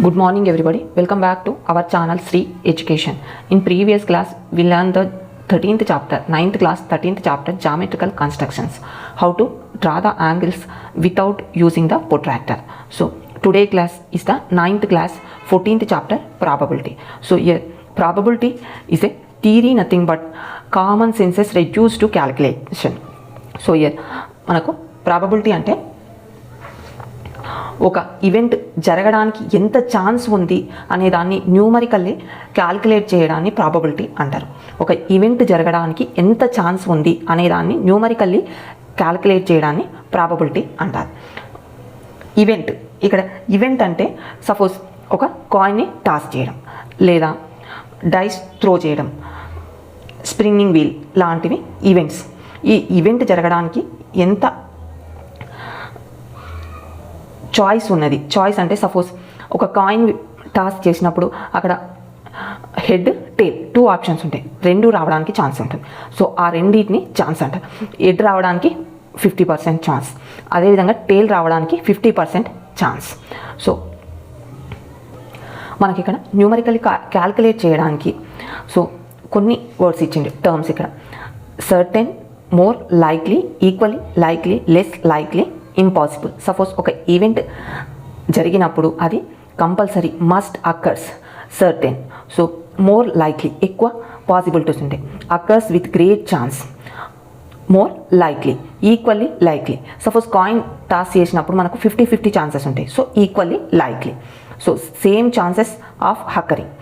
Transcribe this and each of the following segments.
Good morning everybody. Welcome back to our channel Sri Education. In previous class we learned the 13th chapter, 9th class 13th chapter geometrical constructions. How to draw the angles without using the protractor. So today class is the 9th class 14th chapter probability. So here probability is a theory, nothing but common senses reduced to calculation. So here manaku probability ante ఒక event జరగడానికి ఎంత chance ఉంది అనే దాన్ని numerically calculate చేయడాన్ని probability అంటారు. ఒక event జరగడానికి ఎంత ఛాన్స్ ఉంది అనే దాన్ని న్యూమరికల్లీ క్యాల్కులేట్ చేయడాన్ని ప్రాబబిలిటీ అంటారు. ఈవెంట్, ఇక్కడ ఈవెంట్ అంటే సపోజ్ ఒక కాయిన్ని టాస్ చేయడం, లేదా డైస్ త్రో చేయడం, స్ప్రింగింగ్ వీల్ లాంటివి ఈవెంట్స్. ఈ ఈవెంట్ జరగడానికి ఎంత చాయిస్ ఉన్నది. చాయిస్ అంటే సపోజ్ ఒక కాయిన్ టాస్ చేసినప్పుడు అక్కడ హెడ్, టేల్ 2 ఆప్షన్స్ ఉంటాయి. 2 రావడానికి ఛాన్స్ ఉంటుంది. సో ఆ రెండింటిని ఛాన్స్ అంటారు. హెడ్ రావడానికి 50% ఛాన్స్, అదేవిధంగా టేల్ రావడానికి 50% ఛాన్స్. సో మనకి ఇక్కడ న్యూమరికల్లీ క్యాల్కులేట్ చేయడానికి సో కొన్ని వర్డ్స్ ఇచ్చింది, టర్మ్స్. ఇక్కడ certain, more likely, equally likely, less likely, impossible. Suppose ఒక ఈవెంట్ జరిగినప్పుడు అది compulsory, must, occurs, certain. So more likely ఎక్కువ పాసిబిలిటీస్ ఉంటాయి, occurs with great chance, more likely, equally likely. Suppose coin toss చేసినప్పుడు మనకు 50-50 chances ఉంటాయి. So equally likely, so same chances of occurring.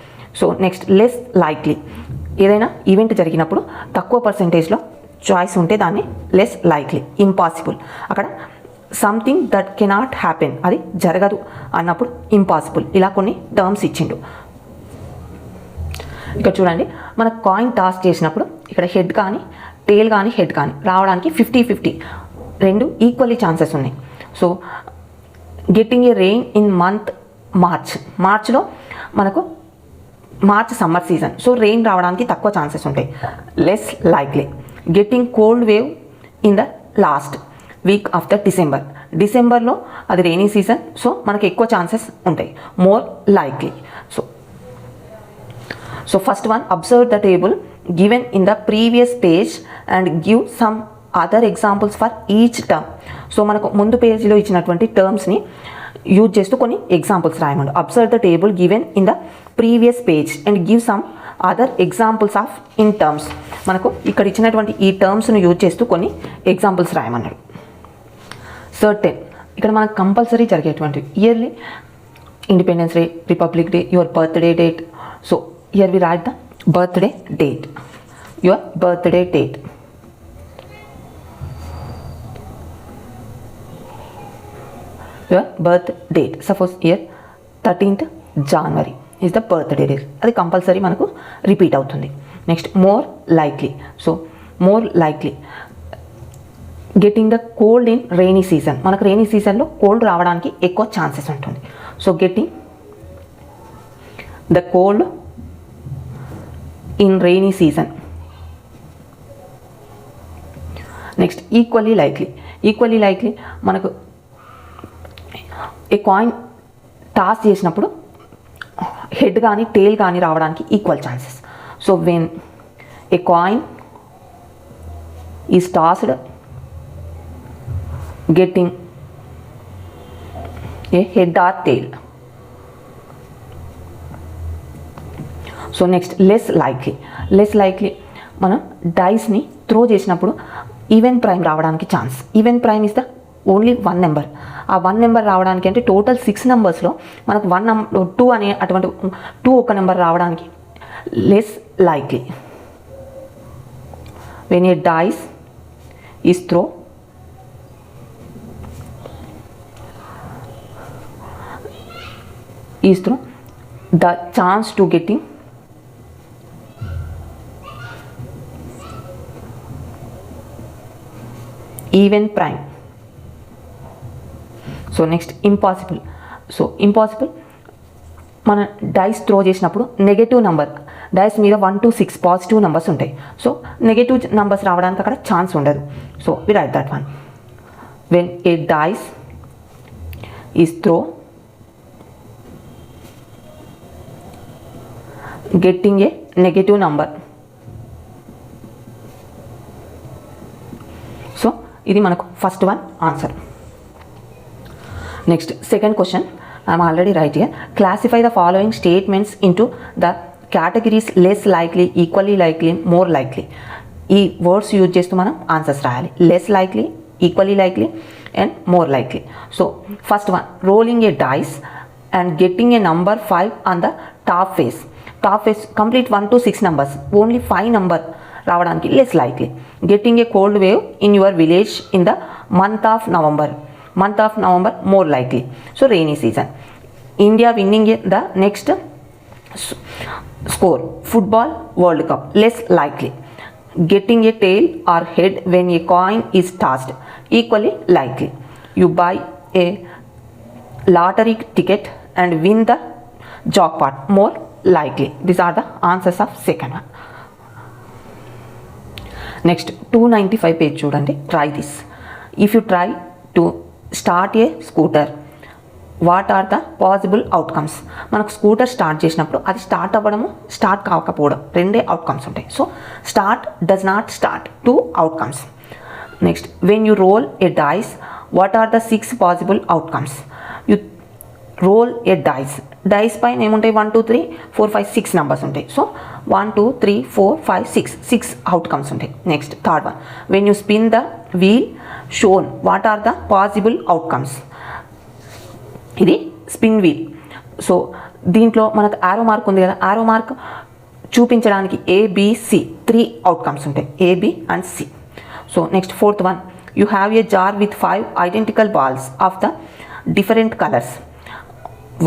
So next less likely, ఏదైనా event జరిగినప్పుడు తక్కువ పర్సెంటేజ్లో choice ఉంటే దాన్ని లెస్ లైక్లీ. ఇంపాసిబుల్, అక్కడ సంథింగ్ దట్ కెనాట్ హ్యాపెన్, అది జరగదు అన్నప్పుడు ఇంపాసిబుల్. ఇలా కొన్ని టర్మ్స్ ఇచ్చిండు. ఇక్కడ చూడండి, మన కాయిన్ టాస్ చేసినప్పుడు ఇక్కడ హెడ్ కానీ టేల్ కానీ హెడ్ కానీ రావడానికి 50-50 రెండు ఈక్వల్లీ ఛాన్సెస్ ఉన్నాయి. So getting a rain in month మార్చ్లో మనకు March summer season, so rain రావడానికి తక్కువ ఛాన్సెస్ ఉంటాయి, less likely. Getting cold wave in the last week of the డిసెంబర్లో అది రెయినీ సీజన్, సో మనకి ఎక్కువ ఛాన్సెస్ ఉంటాయి, more likely. So first one, observe the table given in the previous page and give some other examples for each term. So మనకు ముందు పేజీలో ఇచ్చినటువంటి టర్మ్స్ని use చేస్తూ కొన్ని ఎగ్జాంపుల్స్ రాయమండి. Observe the table given in the previous page and give some other examples of in terms. మనకు ఇక్కడ ఇచ్చినటువంటి ఈ టర్మ్స్ను యూజ్ చేస్తూ కొన్ని ఎగ్జాంపుల్స్ రాయమన్నాడు. సర్టెన్, ఇక్కడ మనకు కంపల్సరీ జరిగేటువంటి yearly independence day, republic day, your birthday date. So year we write the birthday date, your birthday date. Your birth date, suppose year 13th January is the birthday date, అది compulsory మనకు repeat అవుతుంది. Next more likely, so more likely getting the cold in rainy season, మనకు rainy సీజన్లో cold రావడానికి ఎక్కువ chances ఉంటుంది. So getting the cold in rainy season. Next equally likely మనకు ఏ coin toss చేసినప్పుడు హెడ్ కానీ టేల్ కానీ రావడానికి equal chances. So when a coin is tossed getting a head or tail. So next less likely మనం డైస్ని throw చేసినప్పుడు even prime రావడానికి chance. Even prime is the only 1 number. ఆ 1 number రావడానికి అంటే టోటల్ 6 నెంబర్స్లో మనకు 2 అనే అటువంటి 2 ఒక నెంబర్ రావడానికి less likely. When a dice is throw is through the chance to getting even prime. So next impossible. So impossible మన డైస్ త్రో చేసినప్పుడు నెగటివ్ నెంబర్, డైస్ మీద 1 to 6 పాజిటివ్ నెంబర్స్ ఉంటాయి. సో నెగటివ్ నెంబర్స్ రావడానికి అక్కడ chance ఉండదు. So we write that one. When a dice is throw getting a negative number. So ఇది మనకు first one answer. Next second question, I'm already right here. Classify the following statements into the categories less likely, equally likely, more likely. ఈ words use చేస్తూ మనం answers రాయాలి. Less likely, equally likely and more likely. So first one, rolling a dice and getting a number 5 on the top face. Complete 1 to 6 numbers, only 5 number రావడానికి less likely. Getting a cold wave in your village in the month of November, more likely. So rainy season. India winning the next score, football world cup, less likely. Getting a tail or head when a coin is tossed, equally likely. You buy a lottery ticket and win the jackpot, more likely. These are the answers of second one. Next 295 page చూడండి. Try this. If you try to start a scooter, what are the possible outcomes? మనకు scooter start చేసినప్పుడు అది start అవ్వడము, start కాకపోవడం, రెండే outcomes ఉంటాయి. So start, does not start, 2 outcomes. Next, when you roll a dice, what are the 6 possible outcomes? You roll a dice పైన ఏముంటాయి? 1 2 3 4 5 6 numbers ఉంటాయి. సో 1 2 3 4 5 6 అవుట్కమ్స్ ఉంటాయి. Next third one, when you spin the wheel shown, what are the possible outcomes? ఇది spin wheel. So దీంట్లో మనకు ఆరో mark ఉంది కదా, ఆరో మార్క్ చూపించడానికి ABC 3 అవుట్కమ్స్ ఉంటాయి, AB and C. So next fourth one, you have a jar with 5 identical balls of the different colors,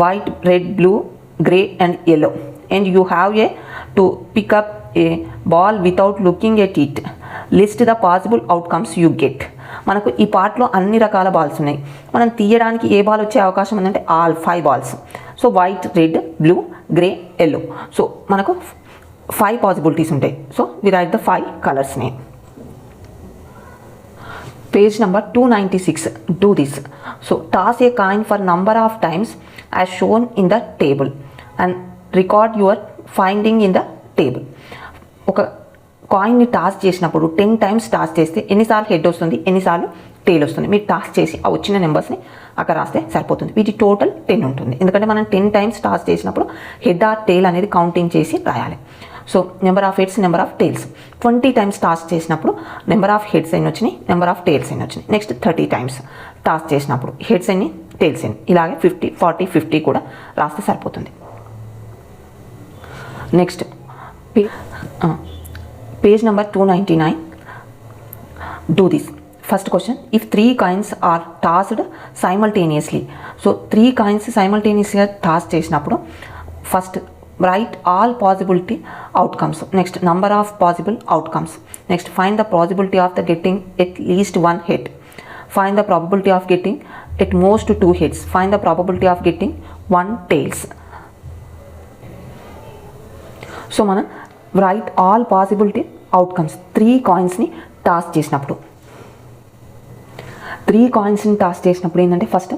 white, red, blue, grey and yellow, and you have to pick up a ball without looking at it. List the possible outcomes you get. మనకు ఈ పార్ట్లో అన్ని రకాల balls ఉన్నాయి. మనం తీయడానికి ఏ ball వచ్చే అవకాశం ఉందంటే all 5 balls. So white, red, blue, grey, yellow. So మనకు 5 పాసిబిలిటీస్ ఉంటాయి. So we write the 5 colours name. Page number 296. Do this. So toss a coin for number of times as shown in the table and record your finding in the table. ఒక కాయిన్ని toss చేసినప్పుడు 10 times toss చేస్తే ఎన్నిసార్లు head వస్తుంది, ఎన్నిసార్లు టేల్ వస్తుంది, మీరు toss చేసి ఆ వచ్చిన నెంబర్స్ని అక్కడ రాస్తే సరిపోతుంది. వీటి టోటల్ 10 ఉంటుంది. ఎందుకంటే మనం 10 times టాస్ చేసినప్పుడు హెడ్ ఆర్ టేల్ అనేది కౌంటింగ్ చేసి రాయాలి. So number of heads, number of tails. 20 times toss చేసినప్పుడు నెంబర్ ఆఫ్ హెడ్స్ ఎన్ని వచ్చినాయి, నెంబర్ ఆఫ్ టేల్స్ ఎన్ని వచ్చినాయి. నెక్స్ట్ 30 times టాస్ చేసినప్పుడు హెడ్స్ ఎన్ని, టేల్స్ ఎన్ని. ఇలాగే 50 40 50 కూడా రాస్తే సరిపోతుంది. Next page number 299. Do this. First question, if 3 coins are tossed simultaneously. So 3 coins సైమల్టేనియస్గా టాస్ చేసినప్పుడు first write all possibility outcomes. Next, number of possible outcomes. Next, find the probability of the getting at least 1 head. Find the probability of getting at most 2 heads. Find the probability of getting 1 tails. So మనం write all possibility outcomes. 3 coins ని toss చేసినప్పుడు 3 coins ని toss చేసినప్పుడు ఏంటంటే first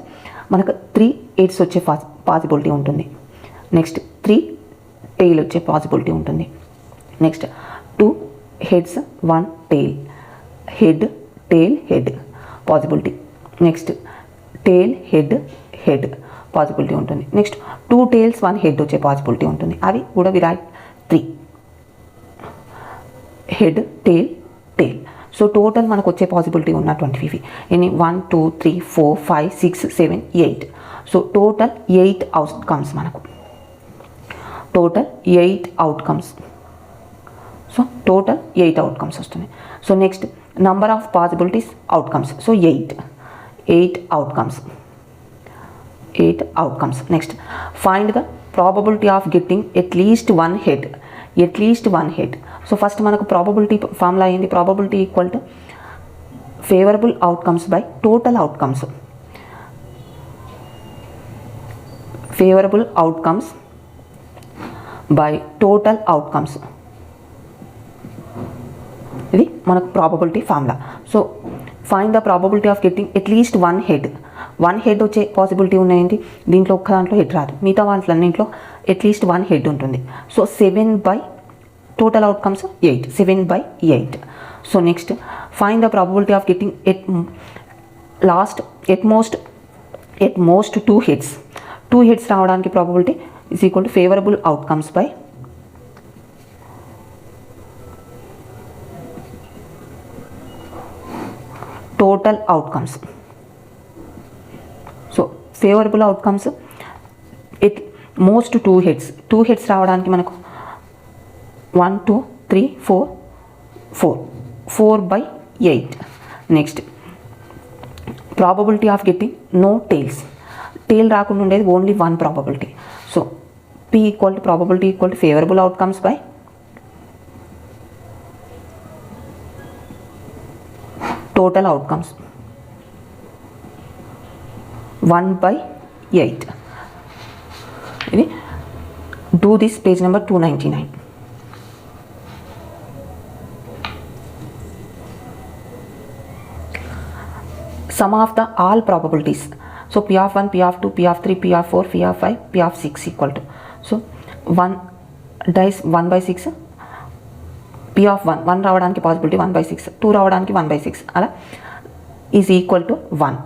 మనకు 3 heads వచ్చే possibility ఉంటుంది. Next 3 tail వచ్చే పాసిబిలిటీ ఉంటుంది. Next 2 heads 1 tail, head tail head possibility. Next tail head possibility ఉంటుంది. నెక్స్ట్ 2 tails 1 head వచ్చే పాసిబిలిటీ ఉంటుంది. అవి కూడా we write 3 head tail tail. So total మనకు వచ్చే పాసిబిలిటీ ఉన్నటువంటివి ఎన్ని, 1 2 3 4 5 6 7 8. సో టోటల్ 8 అవుట్కమ్స్ మనకు. Total 8 outcomes. So total 8 outcomes వస్తున్నాయి. So next number of possibilities outcomes. So 8 outcomes. Next find the probability of getting at least 1 head. So first మనకు probability formula అయింది, probability equal to favourable outcomes by total outcomes. Favourable outcomes by total outcomes. ఇది మనకు probability formula. So find the probability of getting at least 1 head. 1 head వచ్చే possibility ఉన్నాయండి. దీంట్లో ఒక్క దాంట్లో head రాదు, మిగతా వాటిలన్నింటిలో అట్లీస్ట్ 1 హెడ్ ఉంటుంది. So 7 by total outcomes 8, 7 by 8. So next, find the probability of getting at most 2 hits. 2 hits రావడానికి probability is equal to favorable outcomes by total outcomes. So favorable outcomes at most 2 hits. 2 hits రావడానికి మనకు 1 2 3 4 by 8. Next, probability of getting no tails. Tail రాకుండా ఉండేది only 1 probability. So P equal to probability equal to favorable outcomes by total outcomes 1 by 8. Do this, page number 299. Sum of the all probabilities. So P of 1, P of 2, P of 3, P of 4, P of 5, P of 6 equal to. So 1 dice 1 by 6. P of 1 రావడానికి possibility 1 by 6, 2 రావడానికి 1 by 6 అలా is equal to 1.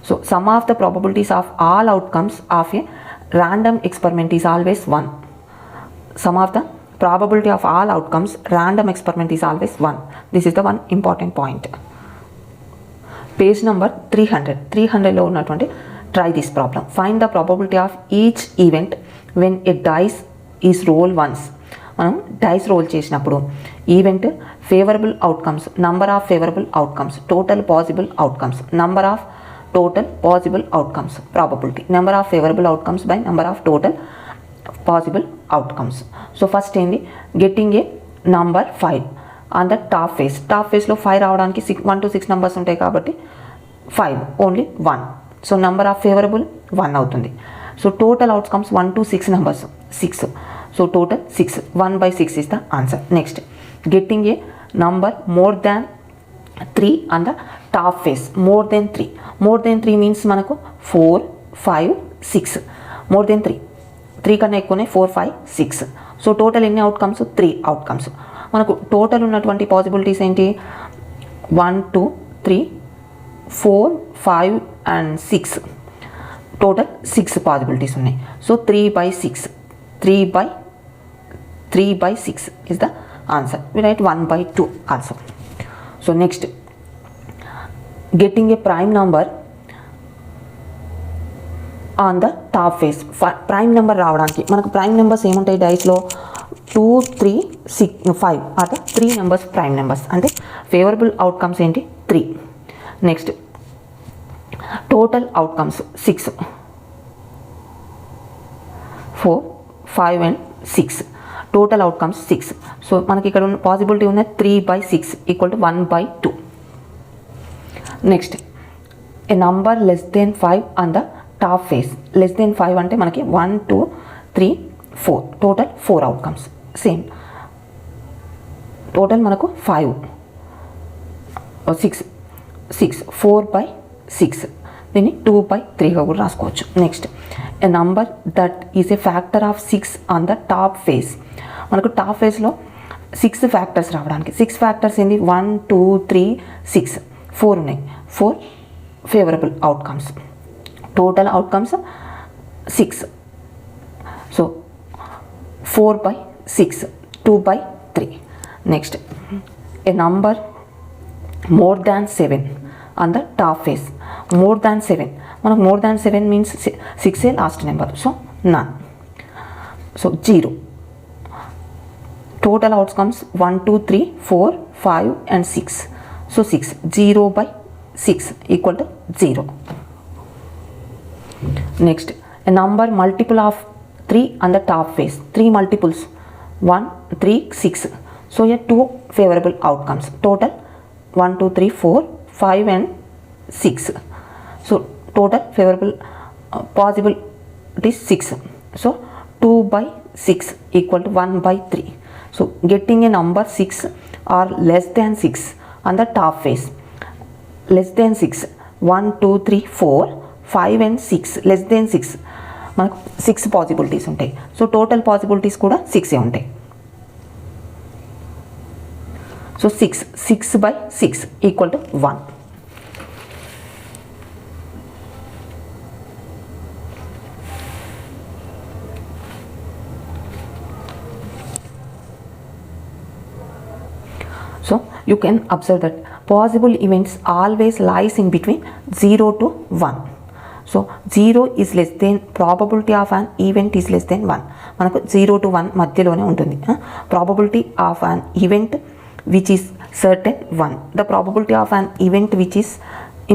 So sum of the probabilities of all outcomes of A random experiment is always 1. Sum of the probability of all outcomes random experiment is always 1. This is the one important point. Page number 300 లో ఉన్నటువంటి try this problem. Find the probability of each event when a dice is rolled once. మనం dice role చేసినప్పుడు event favourable outcomes, number of favourable outcomes, total possible outcomes, number of total possible outcomes, probability, number of favorable outcomes by number of total possible outcomes. So first ఏంది, getting a number 5 on the top face. Top face లో 5 రావడానికి 1 to 6 numbers ఉంటాయి కాబట్టి 5 only 1. So number of favorable 1 అవుతుంది. So total outcomes 1 to 6 numbers 6. So total 6, 1 by 6 is the answer. Next, getting a number more than 3 on the top face. More than 3 means మనకు 4 5 6. more than 3 కన్నా ఎక్కువనే 4 5 6. So total ఎన్ని outcomes, 3 outcomes. మనకు total ఉన్నటువంటి possibilities ఏంటి, 1 2 3 4 5 and 6. Total 6 possibilities ఉన్నాయి. So 3 by 6 is the answer. We write 1 by 2 also. So next, getting a prime number on the top face. Prime number రావడానికి మనకు prime numbers ఏముంటాయి డైస్లో, 2 3 6 5 అట్లా 3 numbers prime numbers. అంటే favourable outcomes ఏంటి, 3. Next total outcomes 6 4 5 and 6. Total outcomes 6. So మనకి ఇక్కడ ఉన్న possibility ఉన్న 3 by 6 equal to 1 by 2. Next, a number less than 5 on the top face. Less than 5 అంటే మనకి 1 2 3 4. Total 4 outcomes. సేమ్ టోటల్ మనకు 5 6 4 by 6. దీన్ని 2 by 3గా కూడా రాసుకోవచ్చు. Next, a number that is a factor of 6 on the top face. మనకు top ఫేస్లో 6 factors రావడానికి 6 factors ఏంటి, 1 2 3 6 4 ఉన్నాయి. 4 favourable outcomes. Total outcomes 6. So 4 by 6 2 by 3. Next, a number more than 7 on the top face. More than 7, మనకు more than 7 means 6 last number. So none. So 0. Total outcomes 1 2 3 4 5 and 6. So 6. 0 by 6 equal to 0. Next, a number multiple of 3 on the top face. 3 multiples 1 3 6. So here 2 favorable outcomes. Total 1 2 3 4 5 and 6. So total favorable possible it is 6. So 2 by 6 equal to 1 by 3. So getting a number 6 or less than 6 on the top face. Less than 6 1 2 3 4 5 and 6 less than 6 మనకు 6 possibilities ఉంటాయి. So total possibilities కూడా 6 ఉంటాయి. So 6 by 6 equal to 1. So you can observe that possible events always lies in between 0 to 1. So 0 is less than, probability of an event is less than 1. మనకు 0 to 1 మధ్యలోనే ఉంటుంది. Probability of an event which is certain 1. The probability of an event which is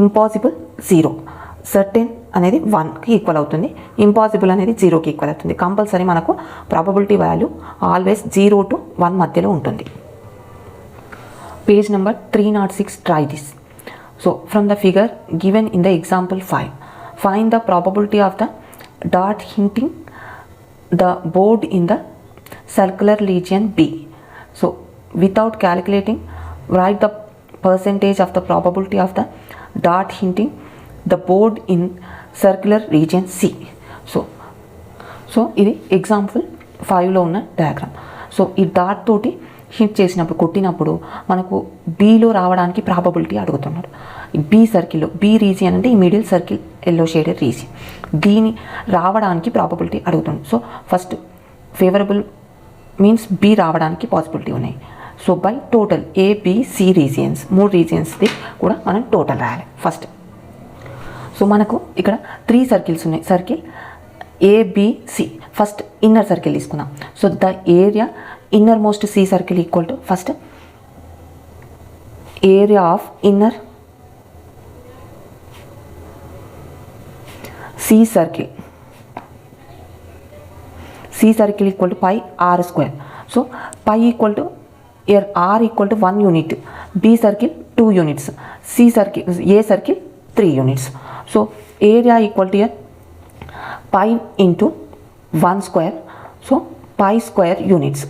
impossible 0. Certain అనేది 1కి equal అవుతుంది, impossible అనేది 0కి equal అవుతుంది. Compulsory మనకు ప్రాబబిలిటీ వాల్యూ ఆల్వేస్ 0 to 1 మధ్యలో ఉంటుంది. Page number 306, try this. So from the figure given in the example 5, find the probability of the dot hinting the board in the circular region B. So without calculating, write the percentage of the probability of the dot hinting the board in circular region C. So ఇది example 5లో ఉన్న diagram. So ఈ dot తోటి hit చేసినప్పుడు, కొట్టినప్పుడు మనకు బీలో రావడానికి probability అడుగుతున్నాడు. Be సర్కిల్లో, బీ రీజియన్ అంటే ఈ middle circle yellow shaded region, దీని రావడానికి ప్రాబబిలిటీ అడుగుతుంది. So first favourable means B రావడానికి పాసిబిలిటీ ఉన్నాయి. So by total ABC regions, 3 రీజియన్స్ది కూడా మనం టోటల్ రాయాలి ఫస్ట్. సో మనకు ఇక్కడ 3 సర్కిల్స్ ఉన్నాయి. Circle ABC, first inner circle తీసుకుందాం. So the area inner most C circle equal to, first area of inner C circle equal to pi r square. So pi equal to, here r equal to 1 unit, B circle 2 units, C circle, A circle 3 units. So area equal to here pi into 1 square, so pi square units.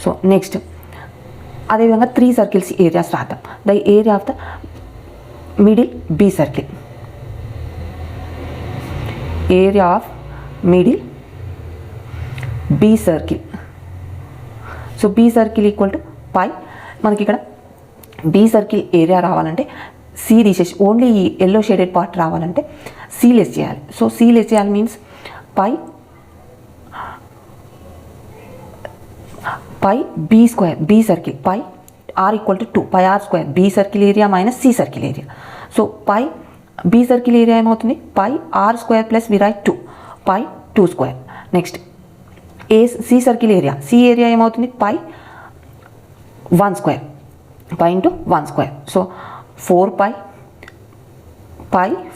So next అదేవిధంగా 3 circles areas రాద్దాం. The area of the middle B circle, area of middle B circle. So B circle equal to pi, మనకి ఇక్కడ B circle area రావాలంటే C తీసేసి only ఈ yellow shaded part రావాలంటే C less చేయాలి. So C less చేయాలి means pi B square, B circle pi R equal to 2 pi are square, B circle area minus C circle area. So pi B circle area ఏమవుతుంది, pi are square plus we write 2 pi 2 square. Next A C circle area, C area ఏమవుతుంది, pi 1 square, pi into 1 square. So 4 pi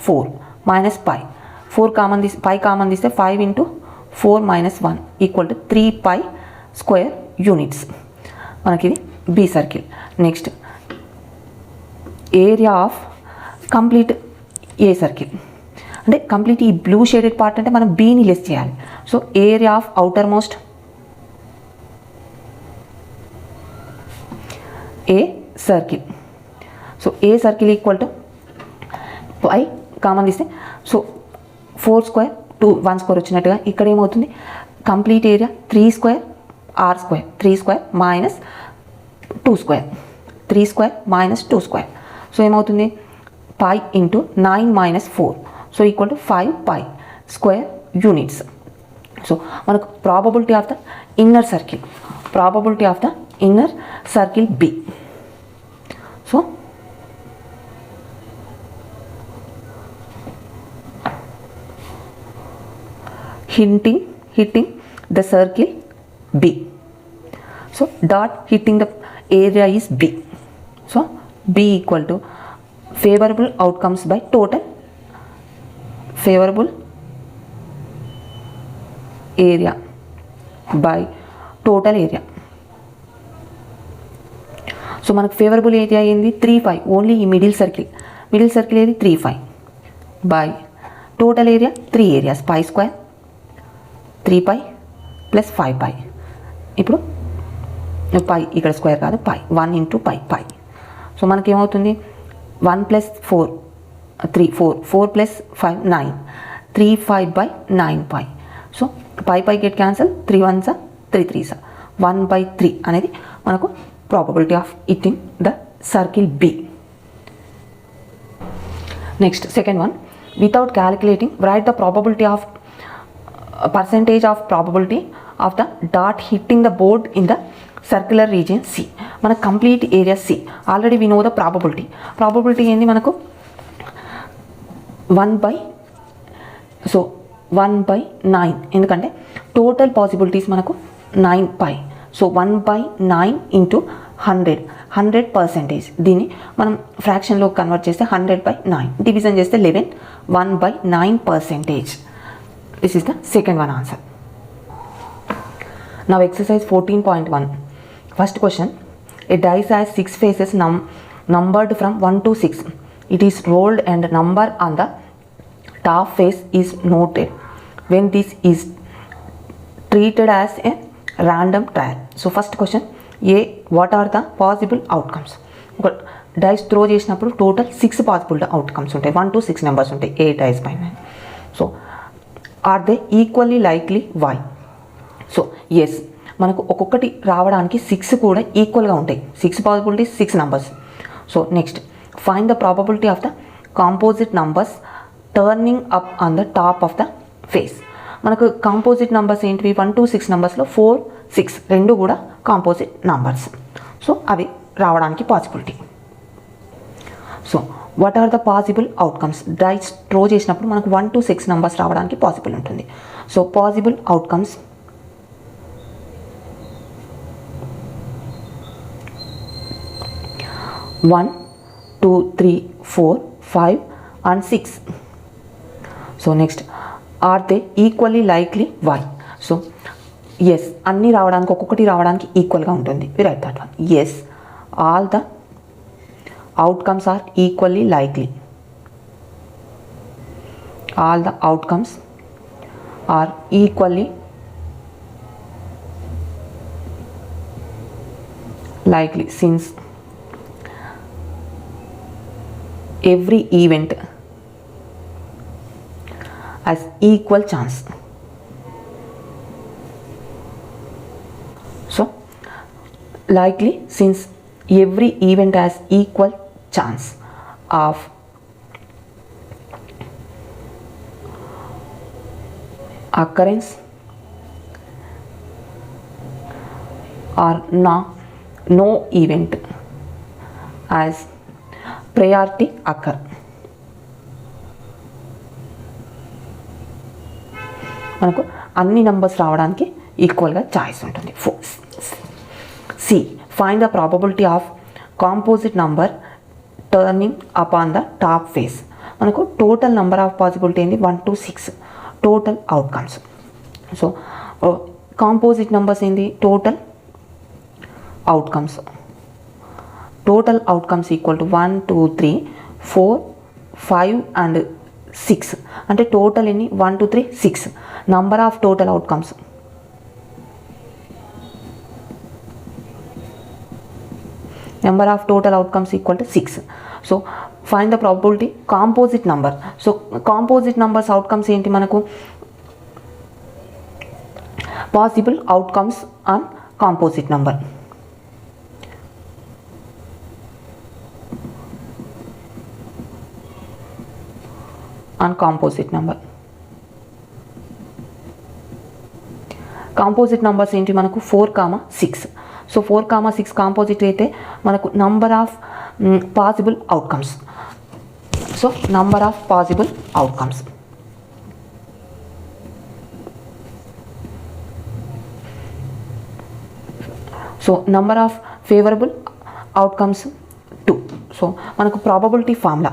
4 minus pi 4 common తీసి, pi common తీస్తే 5 into 4 minus 1 equal to 3 pi square units. మనకి ఇది B circle. Next area of complete A circle, అంటే complete ఈ blue shaded part అంటే మనం బీని less చేయాలి. So area of outer most A circle. So A circle equal to pi common తీస్తే, so 4 square 2 1 square వచ్చినట్టుగా ఇక్కడ ఏమవుతుంది, complete area 3 square r square, 3 square minus 2 square, 3 square minus 2 square. So ఏమవుతుంది, pi into 9 minus 4, so equal to 5 pi square units. So మనకు probability of the inner circle, probability of the inner circle B. So hitting the circle B. So dot hitting the area is B. So B equal to favorable outcomes by total favorable area by total area. So మనకు favourable area ఏంది 3 5, only ఈ middle circle ఏది 3 5 by total area 3 areas pi square 3 pi plus 5 pi. ఇప్పుడు pi ఇక్కడ square కాదు, pi 1 into pi. So మనకేమవుతుంది 1 plus 4 3 4 4 plus 5 9 3 5 by 9 pi. So pi get cancel, 3 1s 3 3s 1 by 3 అనేది మనకు probability of hitting the circle B. Next, second one, without calculating, write the probability of percentage of probability of the dot hitting the board in the circular region C. మన complete area C. Already we know the probability. Probability ఏంది మనకు 1 by 9, ఎందుకంటే total possibilities మనకు 9 pi. So 1 by 9 into 100%. దీన్ని మనం ఫ్రాక్షన్లో convert చేస్తే 100 by 9, division చేస్తే 11, 1 by 9%. This is the second one answer. Now exercise 14.1. First question, a dice has 6 faces numbered from 1 to 6. It is rolled and number on the top face is noted when this is treated as a random trial. So first question, what are the possible outcomes? Dice throw చేసినప్పుడు total 6 possible outcomes ఉంటాయి. 1 to 6 numbers ఉంటాయి a dice పైన. So are they equally likely? Why? So yes, మనకు ఒక్కొక్కటి రావడానికి 6 కూడా ఈక్వల్గా ఉంటాయి. 6 possibilities, 6 numbers. So next, find the probability of the composite numbers turning up on the top of the face. మనకు composite numbers ఏంటివి? 1 to 6 నెంబర్స్లో 4 6 రెండు కూడా కాంపోజిట్ నంబర్స్. సో అవి రావడానికి possibility. So what are the possible outcomes? Dice draw చేసినప్పుడు మనకు 1 to 6 numbers రావడానికి possible ఉంటుంది. So possible outcomes 1 2 3 4 5 and 6. So next, are they equally likely? Why? So yes, అన్నీ రావడానికి, ఒక్కొక్కటి రావడానికి ఈక్వల్గా ఉంటుంది. We write that one. Yes, all the outcomes are equally likely. All the outcomes are equally likely since every event has equal chance. So likely since every event has equal chance of occurrence or no event as priority occur. మనకు అన్ని numbers రావడానికి ఈక్వల్గా choice ఉంటుంది. C, find the probability of composite number turning up on the top face. మనకు total number of possibility ఏంటి? 1 to 6 total outcomes. So composite numbers ఏంటి? Total outcomes. Total outcomes equal to 1 2 3 4 5 and 6. అంటే total ఎన్ని? 1 2 3 6 number of total outcomes. Number of total outcomes equal to 6. So find the probability composite number. So composite numbers outcomes ఏంటి మనకు? Possible outcomes on composite number. On composite number. Composite numbers ఏంటి మనకు? 4, 6. So 4, 6 composite అయితే మనకు number of possible outcomes. So number of possible outcomes. So number of favourable outcomes 2. So మనకు probability formula,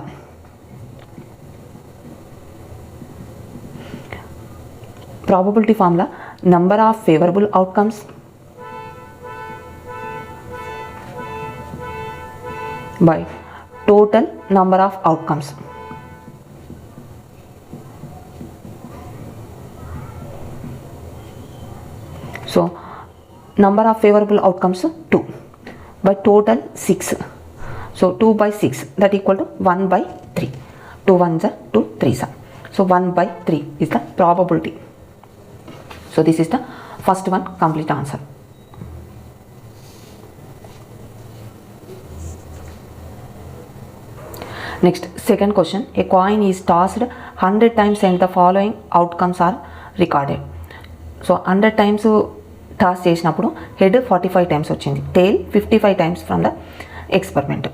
number of favourable outcomes by total number of outcomes. So number of favorable outcomes 2 by total 6. So 2 by 6 that equal to 1 by 3. 2 1s are 2 3s are. So 1 by 3 is the probability. So this is the first one complete answer. Next, second question. A coin is tossed 100 times and the following outcomes are recorded. So 100 times toss చేసినప్పుడు head 45 times వచ్చింది, tail 55 times from the experiment.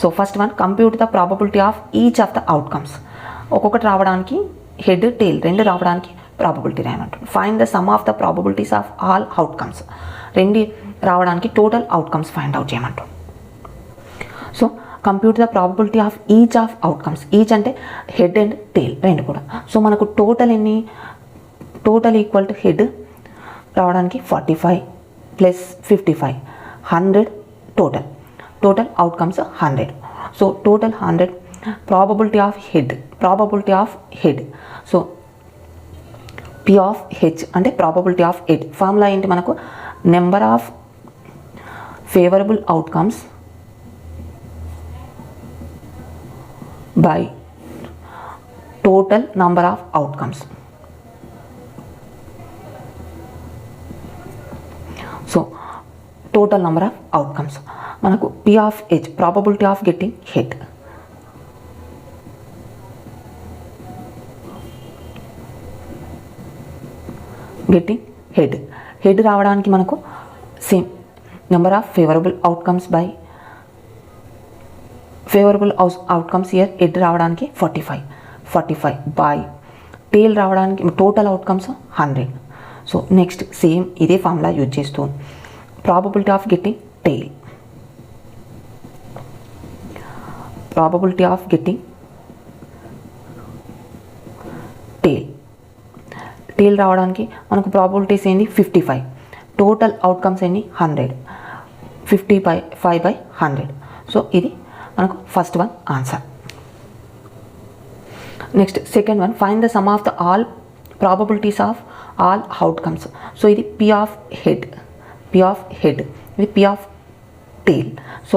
So first one, compute the probability of each of the outcomes. ఒక్కొక్కటి రావడానికి head tail రెండు రావడానికి probability రాయమంటారు. Find the sum of the probabilities of all outcomes. రెండు రావడానికి total outcomes find out చేయమంటారు. So compute the probability of each of outcomes. Each అంటే head and tail రెండు కూడా. సో మనకు టోటల్ ఎన్ని, టోటల్ ఈక్వల్ టు హెడ్ రావడానికి 45 plus 55 100 total. Total outcomes 100. So total 100. Probability of head, probability of head. So P of H అంటే probability of head. Formula ఏంటి మనకు, number of favourable outcomes by total number of outcomes. So total number of outcomes manaku P of H, probability of getting head. Getting head రావడానికి మనకు same number of favourable outcomes by favourable outcomes here head రావడానికి 45 by tail రావడానికి total outcomes 100. So next same ఇదే formula use చేస్తూ probability of getting tail, probability of getting tail రావడానికి మనకు probabilities ఏంటి 55, total outcomes ఏంటి 100, 55 by 100. సో ఇది మనకు first one answer. Next second one, find the sum of the all probabilities of all outcomes. So ఇది P of head, ఇది P of tale. So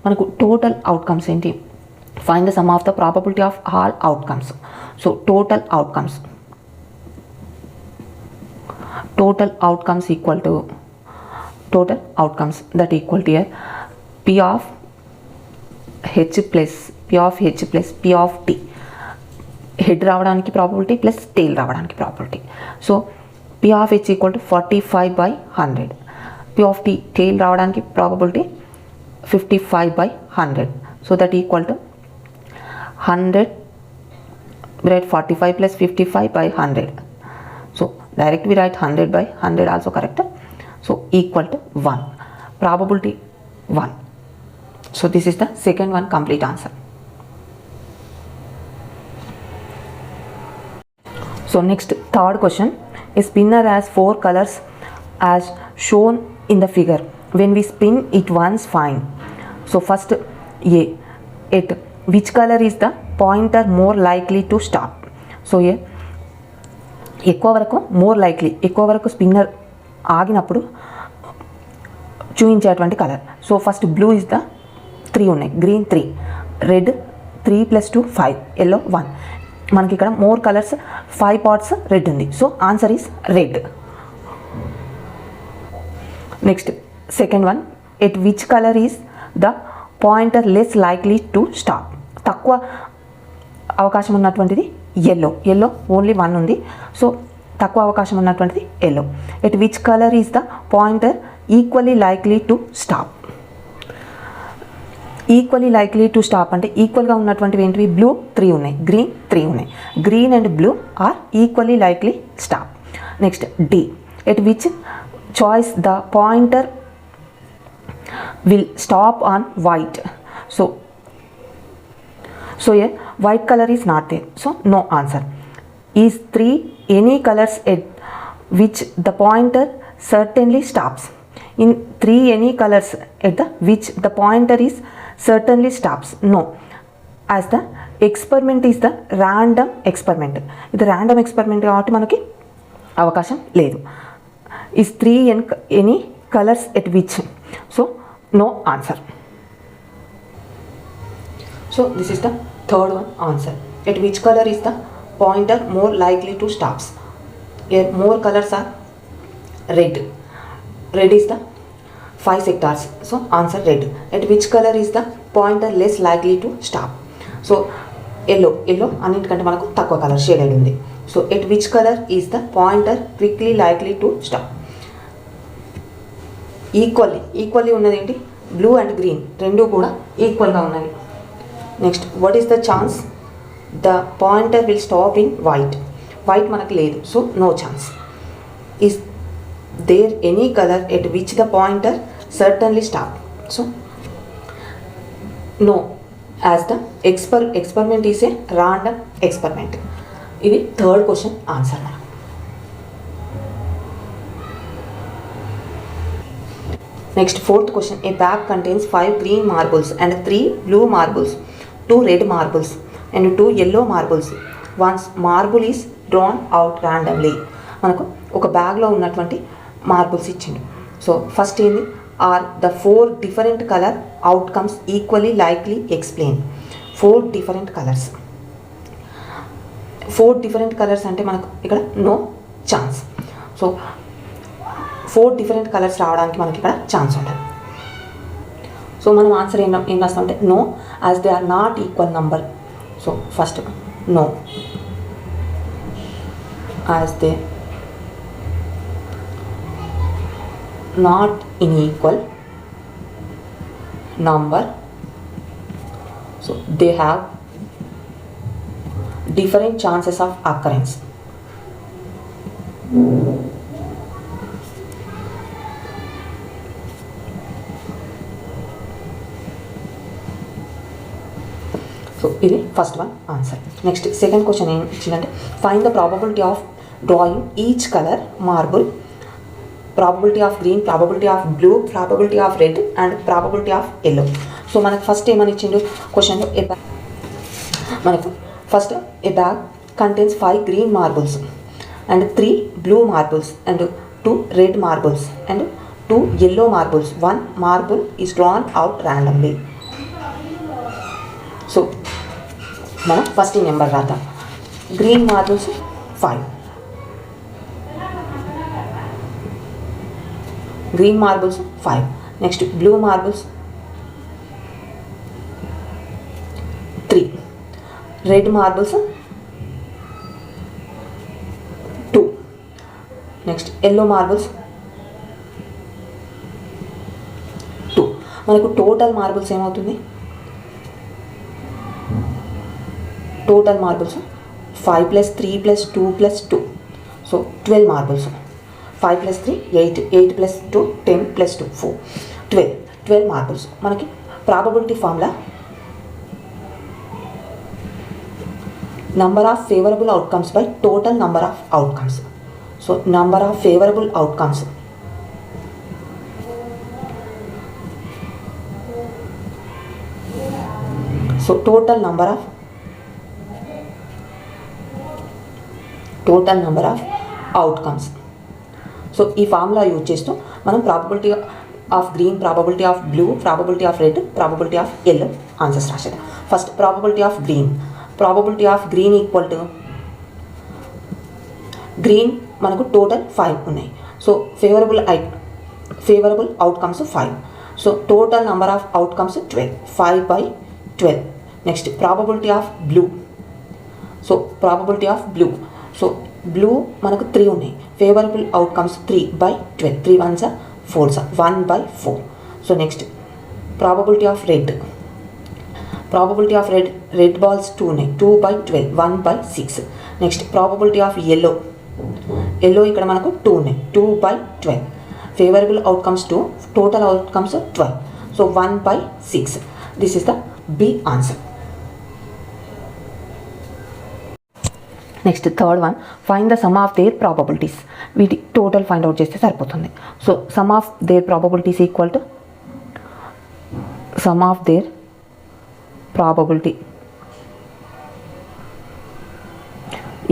మనకు total outcomes ఏంటి, find the sum of the probability of all outcomes. So total outcomes equal to total outcomes that equal to here P of H plus P of T. Head రావడానికి probability plus టేల్ రావడానికి probability. So P of H equal to 45 by 100. P of T టేల్ రావడానికి probability 55 by 100. So that equal to 100 write 45 plus 55 by 100. So direct we write 100 by 100 also correct. So equal to 1. Probability 1. So this is the second one complete answer. So next third question. A spinner has 4 colors as shown in the figure. When we spin it once, find. So first A, at which color is the pointer more likely to stop. So here ఎక్కువ వరకు spinner ఆగినప్పుడు చూపించేటువంటి colour. So first blue is the 3 ఉన్నాయి, green 3, red 3 + 2 5, yellow 1. మనకి ఇక్కడ more colours 5 parts red ఉంది. So answer is red. Next second one, at which colour is the pointer less likely to stop. తక్కువ అవకాశం ఉన్నటువంటిది yellow only 1 ఉంది. So తక్కువ అవకాశం ఉన్నటువంటిది yellow. At which colour is the pointer equally likely to stop. Equally likely to stop అంటే ఈక్వల్గా ఉన్నటువంటివి ఏంటివి, బ్లూ 3 ఉన్నాయి, గ్రీన్ 3 ఉన్నాయి. Green and blue are equally likely stop. Next D, at which choice the pointer will stop on white. So here white color is not there, so no answer. Is 3 any colors at which the pointer certainly stops? In 3 any colors at the which the pointer is certainly stops? No, as the experiment is the random experiment. ఇది random experiment కాబట్టి మనకి అవకాశం లేదు. Is 3 any colors at which? So no answer. So this is the third one answer. At which color is the pointer more likely to stops? Here more colors are red. Red is the 5 sectors. So answer red. At which color is the pointer less likely to stop? So yellow అన్నిటికంటే మనకు తక్కువ colour shaded ఉంది. So at which colour is the pointer quickly likely to stop? Equally ఉన్నది ఏంటి? Blue and green రెండు కూడా ఈక్వల్గా ఉన్నవి. Next what is the chance the pointer will stop in white మనకు లేదు, so no chance. Is there any colour at which the pointer certainly stop? So no, as the experiment is a random experiment. ఇది third question answer. మనం next fourth question. A bag contains 5 green marbles and 3 blue marbles, 2 red marbles and 2 yellow marbles. Once marble is drawn out randomly. మనకు ఒక బ్యాగ్లో ఉన్నటువంటి marbles ఇచ్చిండు. So first ఏంది? Are the 4 different colour outcomes equally likely explain. 4 different colours. 4 different colours అంటే మనకు ఇక్కడ no chance. So 4 different colours రావడానికి మనకి ఇక్కడ ఛాన్స్ ఉంటుంది. సో మనం ఆన్సర్ ఏం రాస్తామంటే no, as they are not equal number. So first no, as they not in equal number, so they have different chances of occurrence. So ఇది first one answer. Next second question ఏం ఇచ్చిందంటే find the probability of drawing each colour marble, probability of green, probability of blue, probability of red and probability of yellow. So మనకు first ఏమని ఇచ్చిండు క్వశ్చన్లో? మనకు first a bag contains 5 green marbles and 3 blue marbles and 2 red marbles and 2 yellow marbles. 1 marble is drawn out randomly. So మనం first ఈ number రాద్దాం. Green marbles 5, green marbles 5. Next blue marbles 3, red marbles 2, next yellow marbles 2. మనకు total marbles ఏమవుతుంది? Total marbles 5 + 3 + 2 + 2, so 12 marbles. 5 + 3 8, 8 + 2 10 + 2 4, 12 marbles. మనకి probability formula number of favorable outcomes by total number of outcomes. So number of favorable outcomes, so total number of outcomes. So ఈ formula use చేస్తూ మనం probability of green, probability of blue, probability of red, probability of yellow answers రాసేద్దాం. First probability of green. Probability of green equal to green మనకు total 5 ఉన్నాయి. So favourable outcomes 5. So total number of outcomes 12, 5/12. Next probability of blue. So probability of blue, so blue మనకు 3 ఉన్నాయి. Favourable outcomes 3/12, 3 1s are 4s are 1/4. So next probability of red. Probability of red balls 2 ఉన్నాయి. 2/12, 1/6. Next probability of yellow ఇక్కడ మనకు 2 ఉన్నాయి. 2/12. Favourable outcomes 2, total outcomes 12. So 1/6. This is the B answer. Next third one, find the sum of their probabilities. వీటి total find out చేస్తే సరిపోతుంది. So sum of their probabilities equal to sum of their probability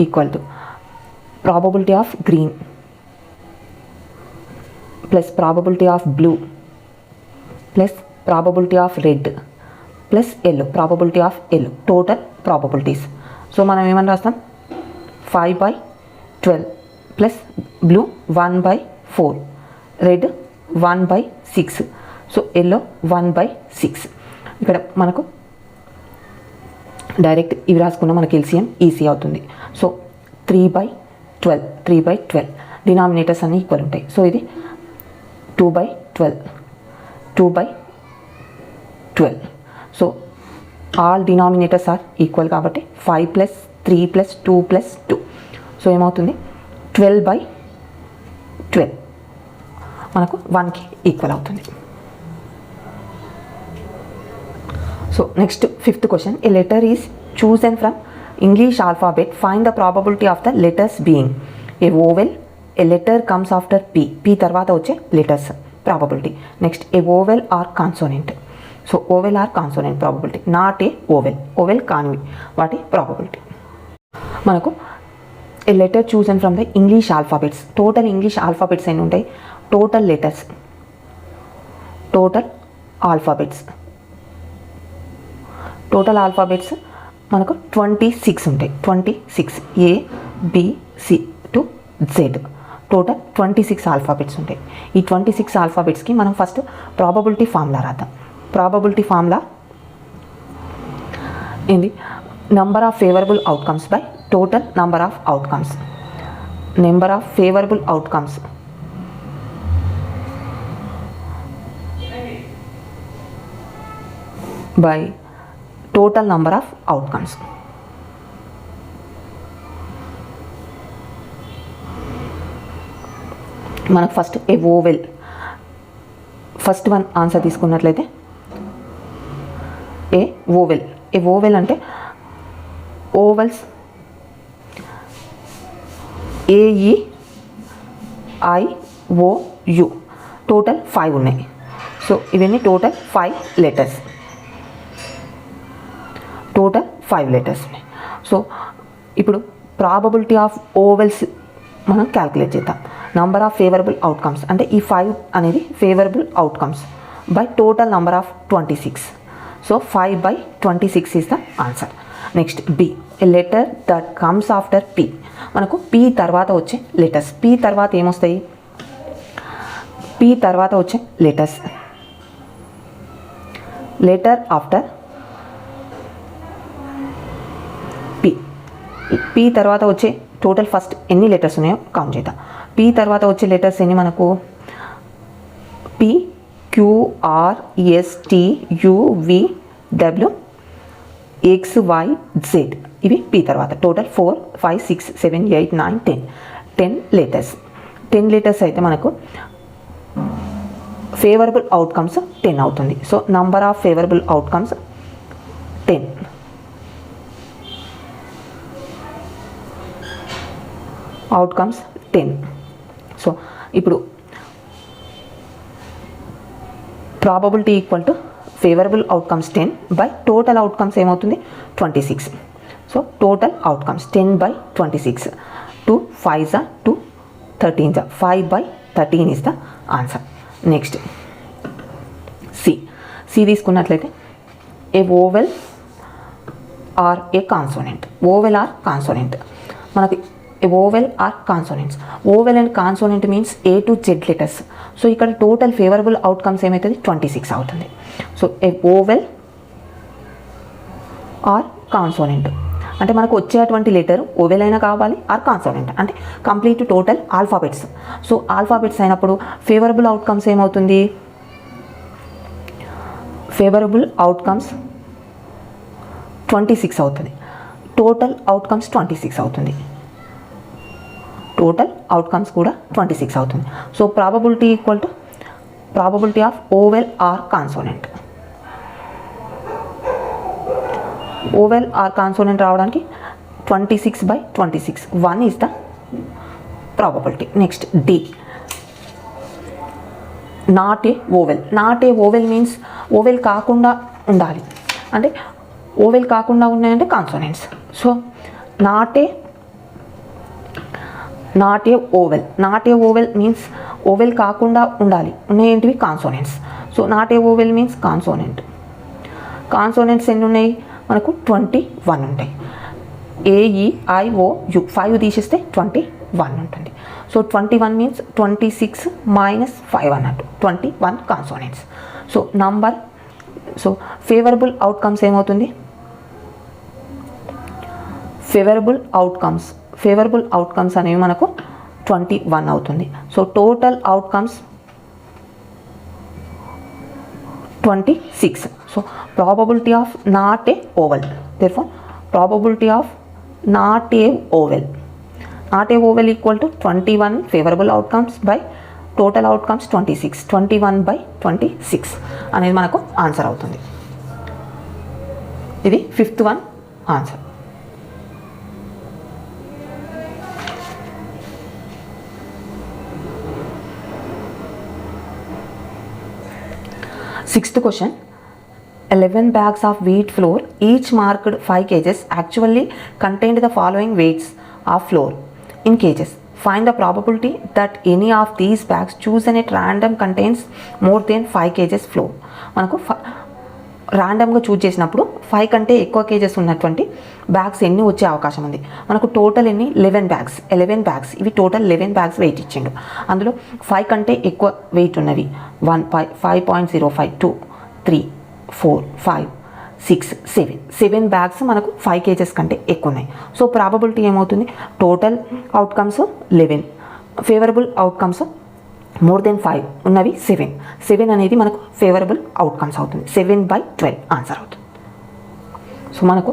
equal to probability of green plus probability of blue plus probability of red plus yellow, probability of yellow, total probabilities. So మనం ఏమని రాస్తాం, 5/12 plus blue 1/4, red 1/6, so yellow 1/6. ఇక్కడ మనకు direct ఇవి రాసుకున్న మనకి LCM easy అవుతుంది. So 3/12 denominators అన్నీ ఈక్వల్ ఉంటాయి. సో ఇది 2/12. So all denominators are equal కాబట్టి 5 + 3 + 2 + 2, సో ఏమవుతుంది 12/12 మనకు 1కి ఈక్వల్ అవుతుంది. So next 5th question, A letter is chosen from English alphabet, find the probability of the letters being a vowel, a letter comes after P తర్వాత వచ్చే letters probability. Next a vowel or consonant, so vowel or consonant probability, not a vowel కానివి వాటి probability. మనకు a letter chosen from the English alphabets, total English alphabets ఎన్ని ఉంటాయి, total letters, total alphabets మనకు 26 ఉంటాయి. 26 ABC to Z, total 26 alphabets ఉంటాయి. ఈ 26 ఆల్ఫాబెట్స్కి మనం ఫస్ట్ ప్రాబబిలిటీ ఫార్ములా రాద్దాం. ప్రాబబిలిటీ ఫార్ములా ఏంది, number of favourable outcomes by total number of outcomes, number of favourable outcomes by total number of outcomes. మనకు first ఏ oval, first one answer తీసుకున్నట్లయితే a oval అంటే vowels AEIOU total 5 ఉన్నాయి. So ఇవన్నీ total 5 letters, total 5 letters ఉన్నాయి. So ఇప్పుడు probability of vowels మనం calculate చేద్దాం. Number of favourable outcomes అంటే ఈ 5 అనేది favourable outcomes by total number of 26. So 5/26 is the answer. Next B, a letter that comes after P, మనకు P తర్వాత వచ్చే లెటర్స్, పి తర్వాత ఏమొస్తాయి, పి తర్వాత వచ్చే లెటర్స్, లెటర్ ఆఫ్టర్ పి తర్వాత వచ్చే టోటల్ ఫస్ట్ ఎన్ని లెటర్స్ ఉన్నాయో కౌంట్ చేద్దాం. పి తర్వాత వచ్చే లెటర్స్ ఎన్ని మనకు, PQRSTUVWXYZ, ఇవి పి తర్వాత టోటల్ 4 5 6 7 8 9 10 లెటర్స్. 10 లెటర్స్ అయితే మనకు ఫేవరబుల్ అవుట్కమ్స్ 10 అవుతుంది. So number of favourable outcomes 10. Outcomes 10. So ఇప్పుడు probability equal to favourable outcomes 10 by total outcomes ఏమవుతుంది 26. So total outcomes 10/26, 2 5s 2 13s, 5/13 is the answer. Next C తీసుకున్నట్లయితే a vowel or a consonant, vowel or consonant, మనకి vowel or consonants. Vowel and consonant means A to Z letters. So ఇక్కడ total favourable outcomes ఏమవుతుంది 26 అవుతుంది. So A vowel or consonant అంటే మనకు వచ్చేటువంటి letter oval అయినా కావాలి ఆర్ కాన్సోనెంట్ అంటే complete total alphabets. So alphabets అయినప్పుడు ఫేవరబుల్ అవుట్కమ్స్ ఏమవుతుంది, ఫేవరబుల్ అవుట్కమ్స్ 26 అవుతుంది, టోటల్ అవుట్కమ్స్ 26 అవుతుంది, టోటల్ అవుట్కమ్స్ కూడా 26 అవుతుంది. So probability equal to probability of vowel or consonant. Vowel or consonant రావడానికి 26/26, 1 is the probability. Next D, not a vowel means vowel కాకుండా ఉండాలి అంటే ఓవెల్ కాకుండా ఉన్నాయంటే consonants. So not a vowel means vowel కాకుండా ఉండాలి, ఉన్నాయేంటివి consonants. So not a vowel means consonants ఎన్ని ఉన్నాయి మనకు 21 ఉంటాయి. AEIOU 5 తీసేస్తే 21 ఉంటుంది. సో 21 మీన్స్ 26 మైనస్ 5 అన్నట్టు 21 consonants. So number so favourable outcomes ఏమవుతుంది, ఫేవరబుల్ అవుట్కమ్స్ అనేవి మనకు 21 అవుతుంది. So total outcomes 26. So probability of not a oval, therefore probability of not a oval equal to 21 favorable outcomes by total outcomes 26. 21 by 26 అనేది మనకు answer అవుతుంది. ఇది 5th one answer. Sixth question, 11 bags of wheat flour, each marked 5 kgs, actually contained the following weights of flour in kgs. Find the probability that any of these bags chosen at random contains more than 5 kgs flour. మనకు ర్యాండమ్గా choose చేసినప్పుడు 5 కంటే ఎక్కువ kgs ఉన్నటువంటి bags ఎన్ని వచ్చే అవకాశం ఉంది. మనకు టోటల్ ఎన్ని 11 బ్యాగ్స్ ఇవి టోటల్ 11 బ్యాగ్స్ వెయిట్ ఇచ్చిండు. అందులో 5 కంటే ఎక్కువ వెయిట్ ఉన్నవి 1 5.05 2 3 4 5 6 7 బ్యాగ్స్ మనకు 5 కేజెస్ కంటే ఎక్కువ ఉన్నాయి. సో ప్రాబబిలిటీ ఏమవుతుంది, total outcomes 11, favourable outcomes more than 5 ఉన్నవి 7 అనేది మనకు ఫేవరబుల్ అవుట్కమ్స్ అవుతుంది. 7/12 ఆన్సర్ అవుతుంది. సో మనకు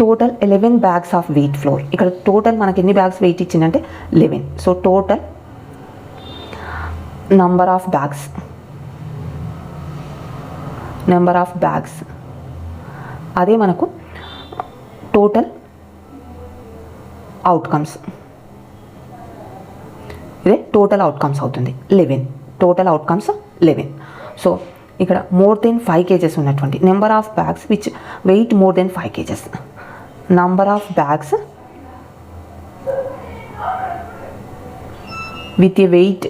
total 11 bags of wheat flour, ఇక్కడ టోటల్ మనకి ఎన్ని బ్యాగ్స్ వెయిట్ ఇచ్చిందంటే 11. So total number of bags అదే మనకు టోటల్ అవుట్కమ్స్, ఇదే టోటల్ అవుట్కమ్స్ అవుతుంది 11. Total outcomes 11. సో ఇక్కడ మోర్ దెన్ 5 కేజెస్ ఉన్నటువంటి number of bags which weight more than 5 kgs, number of bags with a weight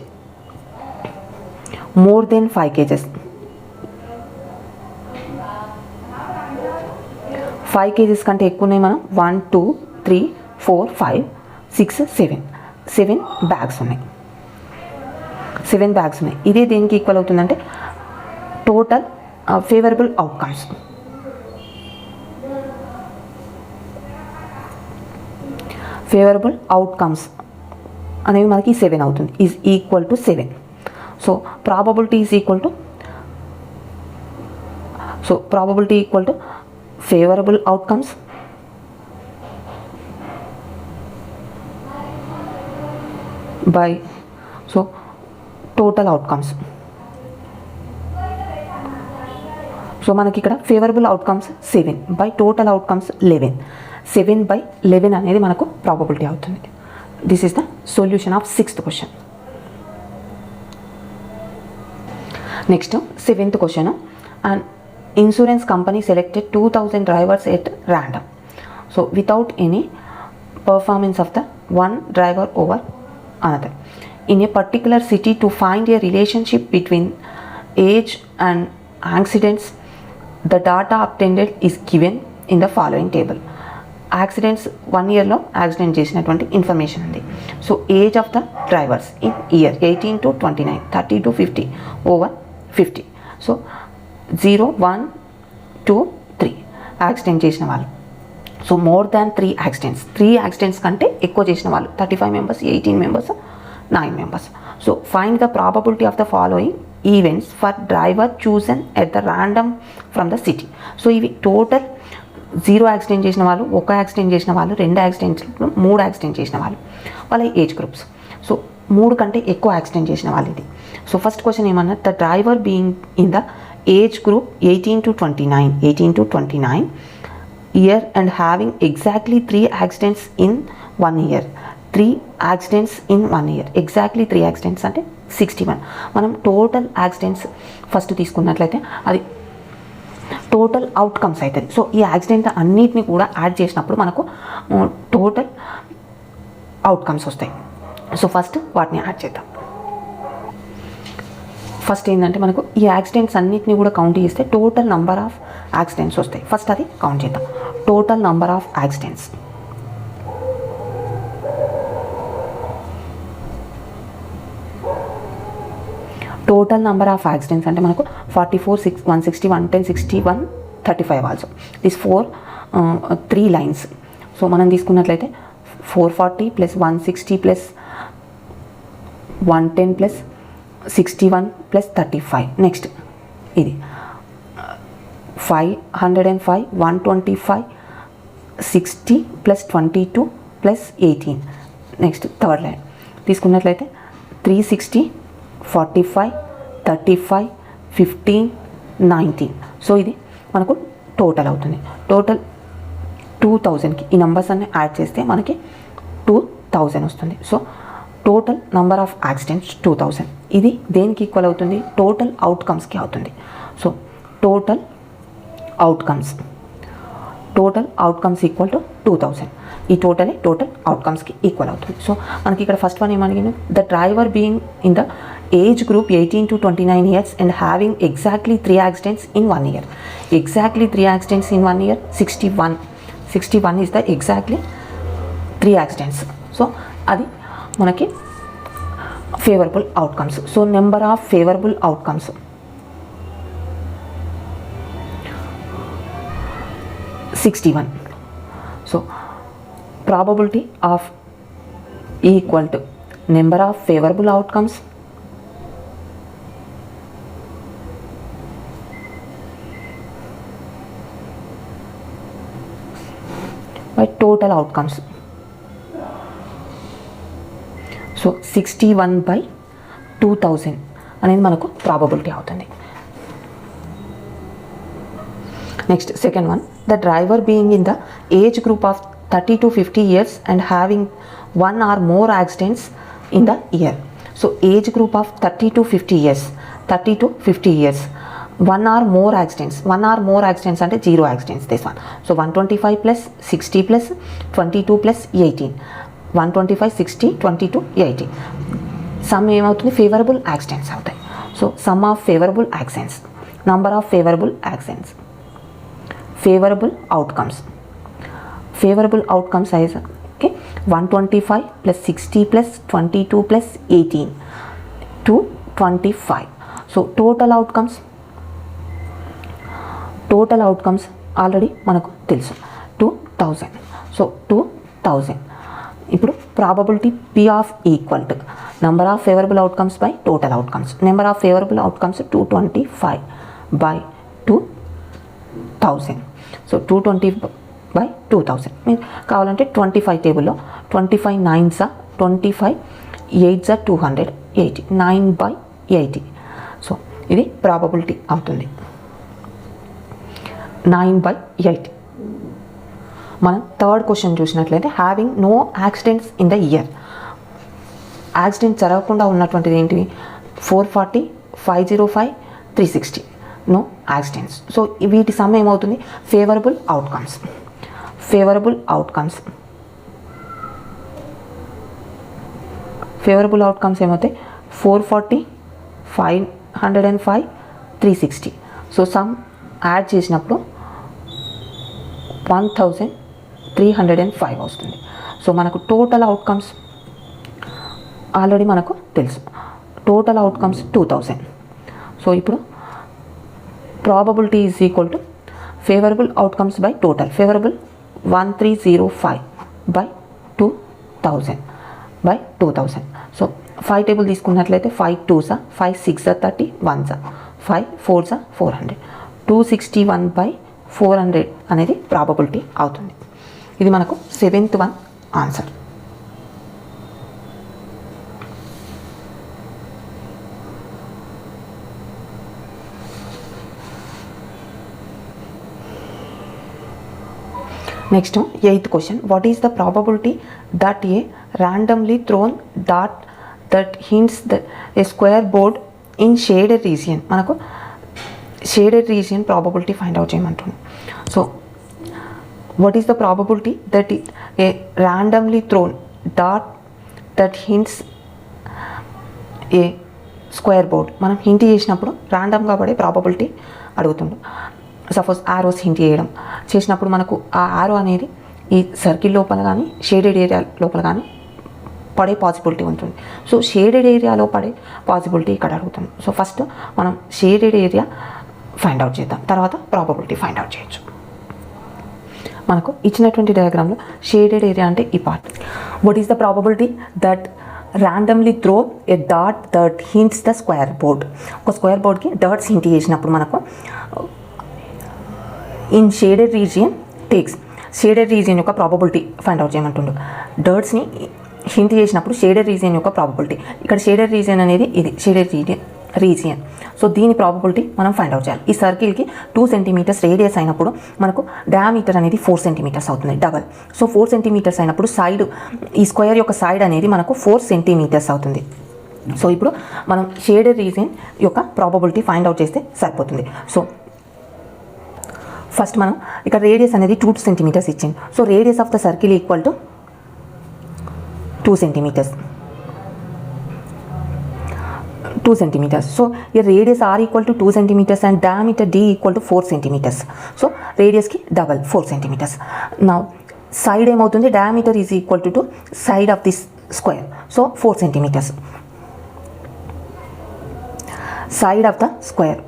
more than 5 kgs. 5 kgs కంటే ఎక్కువ ఉన్నాయి. మనం 1 2 3 4 5 6 7 బ్యాగ్స్ ఉన్నాయి. 7 బ్యాగ్స్ ఉన్నాయి. ఇదే దేనికి ఈక్వల్ అవుతుందంటే total favourable outcomes. Favourable outcomes అనేవి మనకి 7 అవుతుంది, is equal to 7. So probability is equal to favourable outcomes by total outcomes. So మనకి ఇక్కడ favourable outcomes 7 by total outcomes 11. 7/11 అనేది మనకు ప్రాబబిలిటీ అవుతుంది. This is the solution of 6th question. Next 7th question, and insurance company selected 2000 drivers at random. So without any performance of the one driver over another in a particular city to find a relationship between age and accidents. The data obtained is given in the following table. Accidents 1 yearలో accident చేసినటువంటి information ఉంది. So age of the drivers in year 18 to 29, 30 to 50, over 50. So 0 1 2 3 accident చేసిన వాళ్ళు. So more than 3 accidents కంటే ఎక్కువ చేసిన వాళ్ళు 35 members, 18 members, 9 members. So find the probability of the following events for driver chosen at the random from the city. So ఇవి total 0 accident చేసిన వాళ్ళు, 1 accident చేసిన వాళ్ళు, 2 యాక్సిడెంట్స్, 3 యాక్సిడెంట్ చేసిన వాళ్ళు, వాళ్ళ ఏజ్ గ్రూప్స్. సో 3 కంటే ఎక్కువ యాక్సిడెంట్ చేసిన వాళ్ళు ఇది. సో ఫస్ట్ క్వశ్చన్ ఏమన్నా, the driver being in the age group 18 to 29 year and having exactly 3 accidents in 1 year. 3 accidents in 1 year, exactly 3 accidents అంటే 61. మనం టోటల్ యాక్సిడెంట్స్ ఫస్ట్ తీసుకున్నట్లయితే అది టోటల్ అవుట్కమ్స్ అవుతుంది. సో ఈ యాక్సిడెంట్ అన్నిటిని కూడా యాడ్ చేసినప్పుడు మనకు టోటల్ అవుట్కమ్స్ వస్తాయి. సో ఫస్ట్ వాటిని యాడ్ చేద్దాం. ఫస్ట్ ఏంటంటే మనకు ఈ యాక్సిడెంట్స్ అన్నిటిని కూడా కౌంట్ చేస్తే టోటల్ నంబర్ ఆఫ్ యాక్సిడెంట్స్ వస్తాయి. ఫస్ట్ అది కౌంట్ చేద్దాం. Total number of accidents, total number of accidents అంటే మనకు 44, 160, 110, 61, 35 ఆల్సో దిస్ 3 లైన్స్. సో మనం తీసుకున్నట్లయితే 440 plus 160 plus 110 plus 61 plus 35. Next ఇది 505, 125, 60 plus 22 plus 18. Next third line తీసుకున్నట్లయితే 360, 45, 35, 15, 19. సో ఇది మనకు టోటల్ అవుతుంది. టోటల్ 2000కి ఈ నెంబర్స్ అన్ని యాడ్ చేస్తే మనకి 2000 వస్తుంది. So total number of accidents 2000. ఇది దేనికి ఈక్వల్ అవుతుంది? టోటల్ అవుట్కమ్స్కి అవుతుంది. So total outcomes equal to 2000. ఈ టోటల్ అవుట్కమ్స్కి ఈక్వల్ అవుతుంది. సో మనకి ఇక్కడ ఫస్ట్ వన్ ఏమడిగింది? The driver being in the age group 18 to 29 years and having exactly 3 accidents in 1 year. Exactly 3 accidents in 1 year, 61. 61 is the exactly 3 accidents. So అది మనకి favourable outcomes. So number of favourable outcomes 61. So probability of equal to number of favourable outcomes by total outcomes. So 61/2000 అనేది మనకు probability అవుతుంది. Next second one, the driver being in the age group of 30 to 50 years and having 1 or more accidents in the year. So age group of 30 to 50 years, 30 to 50 years, 1 or more accidents. 1 or more accidents అంటే 0 accidents, this one. So 125 plus 60 plus 22 plus 18. 125, 60, 22, 18. Some ఏమవుతుంది? Favourable accidents అవుతాయి. So sum of favourable accidents, number of favourable accidents, favourable outcomes. Favourable outcomes eyes okay 125 plus 60 plus 22 plus 18 225. So total outcomes already మనకు తెలుసు 2000. So 2000. ఇప్పుడు probability P of equal to number of favourable outcomes by total outcomes. Number of favourable outcomes 225/2000. So 220/2000 మీరు కావాలంటే 25 టేబుల్లో 25 9s 25 8s 280, 9/80. So ఇది probability అవుతుంది 9/80. మనం third question చూసినట్లయితే having no accidents in the year. Accident జరగకుండా ఉన్నటువంటిది ఏంటివి? 440, 505, 360 నో యాక్సిడెంట్స్. సో వీటి సమ్ ఏమవుతుంది? Favourable outcomes. ఫేవరబుల్ అవుట్కమ్స్ ఏమవుతాయి? 440, 505, 360. సో సమ్ యాడ్ చేసినప్పుడు 1305 వస్తుంది. సో మనకు టోటల్ అవుట్కమ్స్ ఆల్రెడీ మనకు తెలుసు. Total outcomes 2000. సో ఇప్పుడు probability is equal to favourable outcomes by total. Favourable 1305/2000. So 5 table తీసుకున్నట్లయితే 5 2s 5 6 30 1s 5 4s 400. 261/400 అనేది ప్రాబబిలిటీ అవుతుంది. ఇది మనకు 7th one answer. Next 8th question, what is the probability that A randomly thrown dart that hints a square board in shaded region. మనకు shaded region probability find out చేయమంటుంది. So what is the probability that a randomly thrown dot that hints a square board. మనం hint చేసినప్పుడు ర్యాండమ్గా పడే probability అడుగుతుండు. Suppose Aorus hint చేయడం చేసినప్పుడు మనకు ఆ ఆరో అనేది ఈ సర్కిల్ లోపల కానీ షేడెడ్ ఏరియా లోపల కానీ పడే పాసిబిలిటీ ఉంటుంది. సో షేడెడ్ ఏరియాలో పడే పాసిబిలిటీ ఇక్కడ అడుగుతాం. సో ఫస్ట్ మనం షేడెడ్ ఏరియా ఫైండ్ అవుట్ చేద్దాం, తర్వాత ప్రాబబిలిటీ ఫైండ్ అవుట్ చేయొచ్చు. మనకు ఇచ్చినటువంటి డయాగ్రామ్లో షేడెడ్ ఏరియా అంటే ఈ part. What is the probability that randomly throw A dot that hints the square board. ఒక స్క్వేర్ బోర్డ్కి డాట్స్ హింట్ చేసినప్పుడు మనకు in shaded region takes, shaded region యొక్క ప్రాబబిలిటీ ఫైండ్ అవుట్ చేయమంటుండు. డాట్స్ని హింట్ చేసినప్పుడు షేడెడ్ రీజియన్ యొక్క probability, ఇక్కడ shaded region అనేది ఇది shaded region. So దీని ప్రాబబిలిటీ మనం ఫైండ్ అవుట్ చేయాలి. ఈ సర్కిల్కి 2 సెంటీమీటర్స్ రేడియస్ అయినప్పుడు మనకు డయామీటర్ అనేది 4 సెంటీమీటర్స్ అవుతుంది డబల్. సో 4 సెంటీమీటర్స్ అయినప్పుడు సైడ్, ఈ స్క్వేర్ యొక్క సైడ్ అనేది మనకు 4 సెంటీమీటర్స్ అవుతుంది. సో ఇప్పుడు మనం షేడెడ్ రీజియన్ యొక్క ప్రాబబిలిటీ ఫైండ్ అవుట్ చేస్తే సరిపోతుంది. సో ఫస్ట్ మనం ఇక్కడ రేడియస్ అనేది 2 సెంటీమీటర్స్ ఇచ్చింది. So radius of the circle equal to 2 centimetres. 2 centimeters. So your radius r equal to 2 centimeters and diameter d equal to 4 centimeters. So radius ki double 4 centimeters. Now side ఏమవుతుంది, diameter is equal to side of this square. So 4 centimeters. Side of the square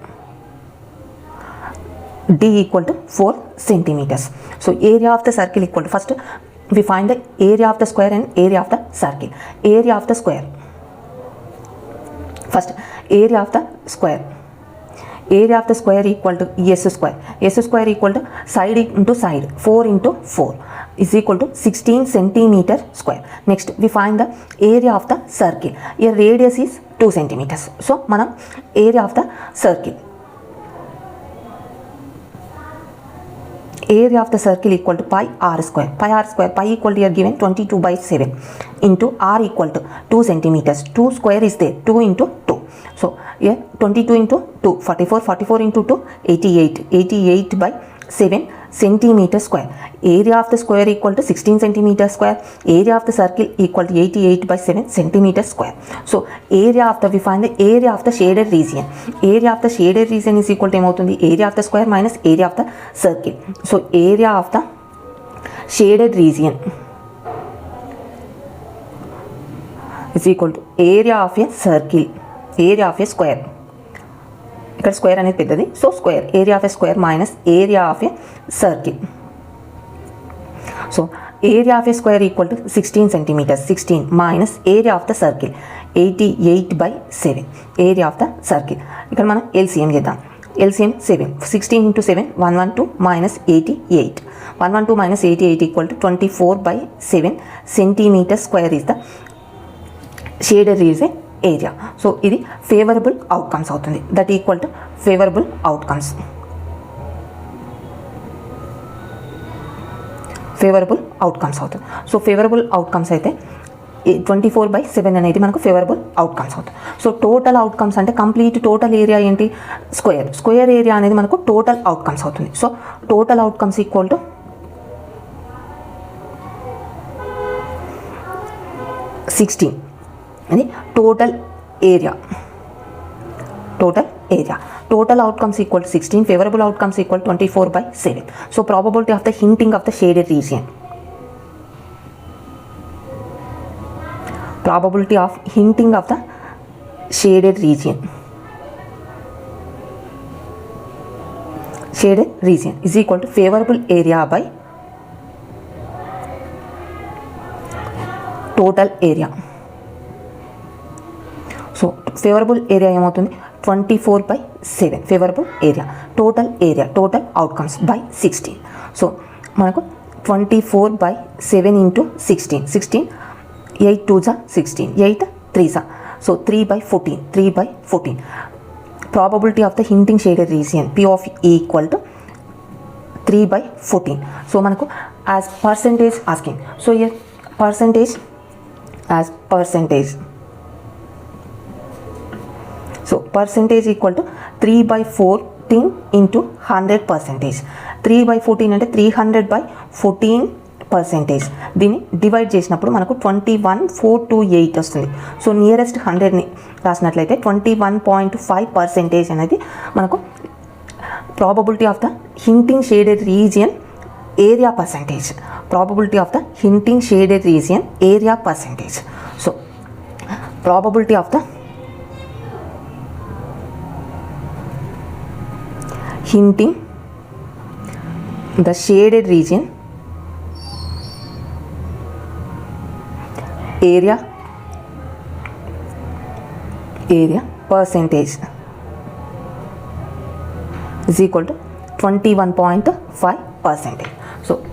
d equal to 4 centimeters. So area of the circle equal to, first we find the area of the square and area of the circle. Area of the square, first area of the square, area of the square equal to s square. S square equal to side into side, 4 into 4 is equal to 16 centimeter square. Next we find the area of the circle. Here radius is 2 centimeters. So manam area of the circle, area of the circle equal to pi r square. Pi r square, pi equal to here given 22/7 into r equal to 2 centimeters. 2 square is there, 2 into 2. So here 22 into 2, 44, 44 into 2, 88, 88/7 centimeter square. Area of the square equal to 16 centimeter square. Area of the circle equal to 88/7 centimeter square. So area of the, we find the area of the shaded region. Area of the shaded region is equal to ఏమవుతుంది, area of the square minus area of the circle. So area of the shaded region is equal to area of a circle, area of a square. ఇక్కడ square అనేది పెద్దది, so square, area of a square minus area of a circle. So area of a square equal to 16 centimetres, 16 minus area of the circle 88/7 area of the circle. ఇక్కడ మనం LCM చేద్దాం. LCM 7, 16 into 7 112 minus 88, 112 minus 88 equal to 24/7 centimeter square is the shaded region area. So ఇది favourable outcomes అవుతుంది, that equal to favourable outcomes. Favourable outcomes అవుతుంది. So favourable outcomes అయితే 24/7 అనేది మనకు favourable outcomes అవుతుంది. సో టోటల్ అవుట్కమ్స్ అంటే complete total area ఏంటి, square. Square area అనేది మనకు టోటల్ అవుట్కమ్స్ అవుతుంది. So total outcomes equal to sixteen అని total area. Total area, total outcomes equal to 16, favourable outcomes equal 24/7. So probability of the hinting of the shaded region, probability of hinting of the shaded region, shaded region is equal to favorable area by total area. So favorable area ఏమవుతుంది 24/7 favorable area, total area, total outcomes by 16. So మనకు 24/7 into 16, 16 8 2s are 16, 8 3s are, so 3/14, 3/14. Probability of the hinting shaded region P of E equal to 3/14. So manaku as percentage asking, so here percentage as percentage, so percentage equal to 3/14 into 100%. 3/14 అంటే 300/14%. దీన్ని divide చేసినప్పుడు మనకు 21,428 వస్తుంది. So nearest 100ని రాసినట్లయితే 21.5% అనేది మనకు probability of the hinting shaded region area percentage. Probability of the hinting shaded region area percentage. So probability of the hinting the shaded region area percentage is equal to 21.5%. So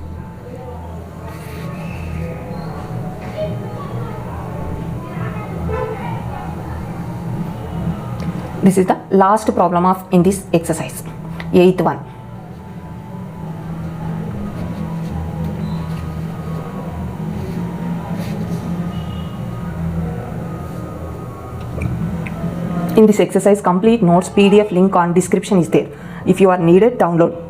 this is the last problem of in this exercise, 8th one. In this exercise, complete notes PDF link on description is there. If you are needed, download.